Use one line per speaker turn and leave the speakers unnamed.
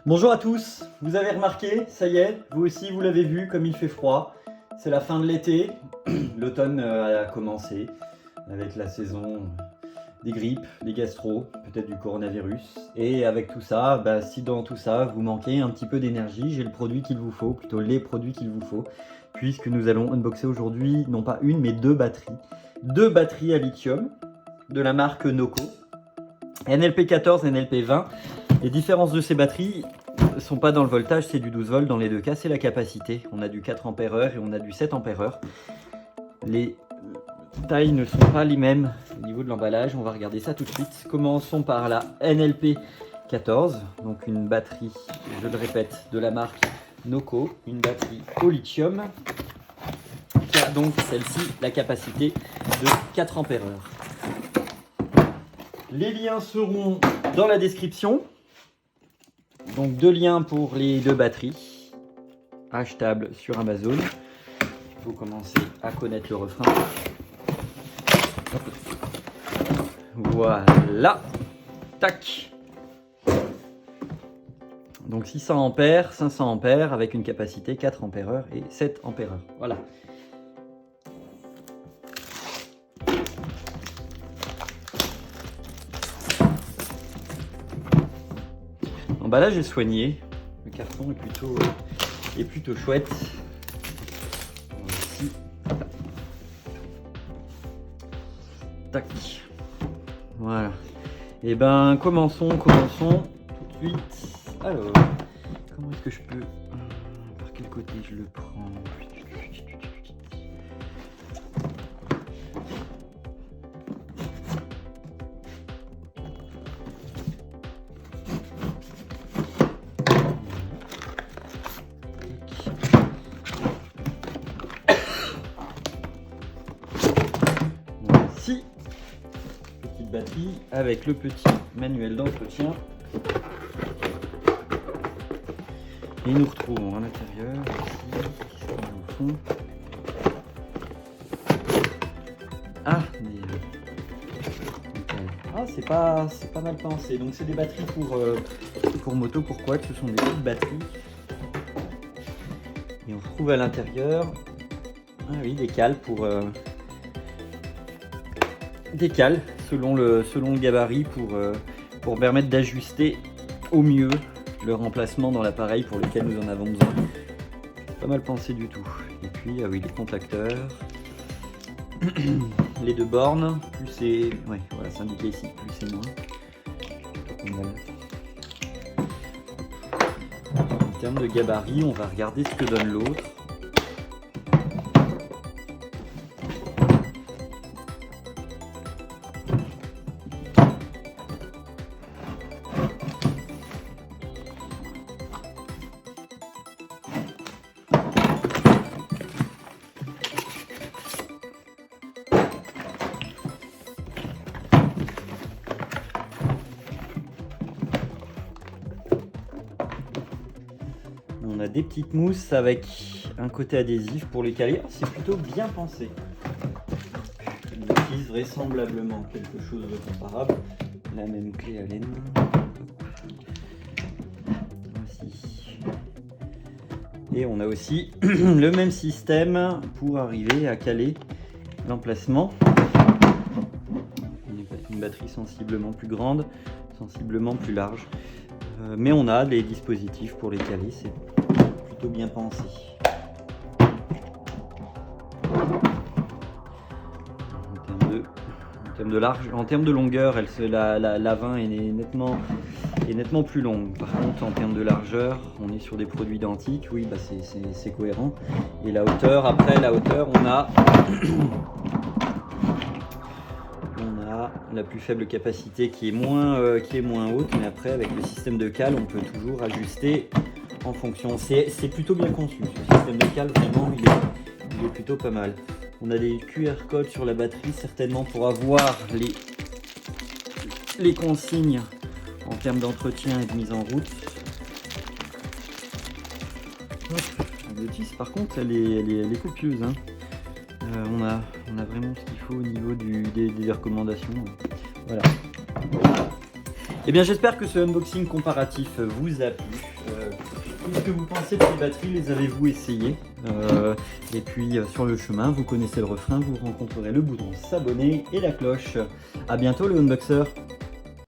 Bonjour à tous, vous avez remarqué, ça y est, vous aussi vous l'avez vu, comme il fait froid, c'est la fin de l'été, l'automne a commencé avec la saison des grippes, des gastro, peut-être du coronavirus, et avec tout ça, si dans tout ça vous manquez un petit peu d'énergie, j'ai le produit qu'il vous faut, plutôt les produits qu'il vous faut, puisque nous allons unboxer aujourd'hui, non pas une, mais deux batteries à lithium de la marque Noco, NLP14 et NLP20. Les différences de ces batteries ne sont pas dans le voltage, c'est du 12 volts. Dans les deux cas, c'est la capacité. On a du 4 Ah et on a du 7 Ah. Les tailles ne sont pas les mêmes au niveau de l'emballage. On va regarder ça tout de suite. Commençons par la NLP14. Donc une batterie, je le répète, de la marque Noco. Une batterie au lithium qui a donc celle-ci la capacité de 4 Ah. Les liens seront dans la description. Donc 2 liens pour les 2 batteries, achetables sur Amazon. Il faut commencer à connaître le refrain. Voilà, tac. Donc 600 ampères, 500 ampères avec une capacité 4 Ah et 7 Ah. Voilà. L'emballage est soigné, le carton est plutôt chouette. Ici, tac, voilà. Et commençons tout de suite. Alors, comment est-ce que je peux, par quel côté je le prends? Voici, petite batterie avec le petit manuel d'entretien. Et nous retrouvons à l'intérieur ici, qu'est-ce qu'on a au fond? Ah, c'est pas mal pensé. Donc c'est des batteries pour moto, pour quad, ce sont des petites batteries. Et on retrouve à l'intérieur, ah oui, des cales selon le gabarit pour permettre d'ajuster au mieux le remplacement dans l'appareil pour lequel nous en avons besoin. Pas mal pensé du tout. Et puis ah oui, les contacteurs, les 2 bornes, plus c'est, ouais, voilà, c'est indiqué ici, plus c'est moins. En termes de gabarit, on va regarder ce que donne l'autre. On a des petites mousses avec un côté adhésif pour les caler. C'est plutôt bien pensé. On utilise vraisemblablement quelque chose de comparable. La même clé à laine. Voici. Et on a aussi le même système pour arriver à caler l'emplacement. Une batterie sensiblement plus grande, sensiblement plus large. Mais on a des dispositifs pour les caler, c'est plutôt bien pensé. En termes de longueur, la 20 est nettement plus longue. Par contre, en termes de largeur, on est sur des produits identiques. Oui, c'est cohérent. Et la hauteur, on a la plus faible capacité qui est moins haute, mais après avec le système de cale on peut toujours ajuster en fonction. C'est plutôt bien conçu ce système de cale, vraiment il est plutôt pas mal. On a des QR codes sur la batterie certainement pour avoir les consignes en termes d'entretien et de mise en route. La notice par contre elle est copieuse, hein. On a vraiment ce qu'il faut au niveau des recommandations. Voilà. Eh bien j'espère que ce unboxing comparatif vous a plu. Qu'est-ce que vous pensez de ces batteries? Les avez-vous essayées? Et puis sur le chemin, vous connaissez le refrain, vous rencontrerez le bouton s'abonner et la cloche. A bientôt le unboxer.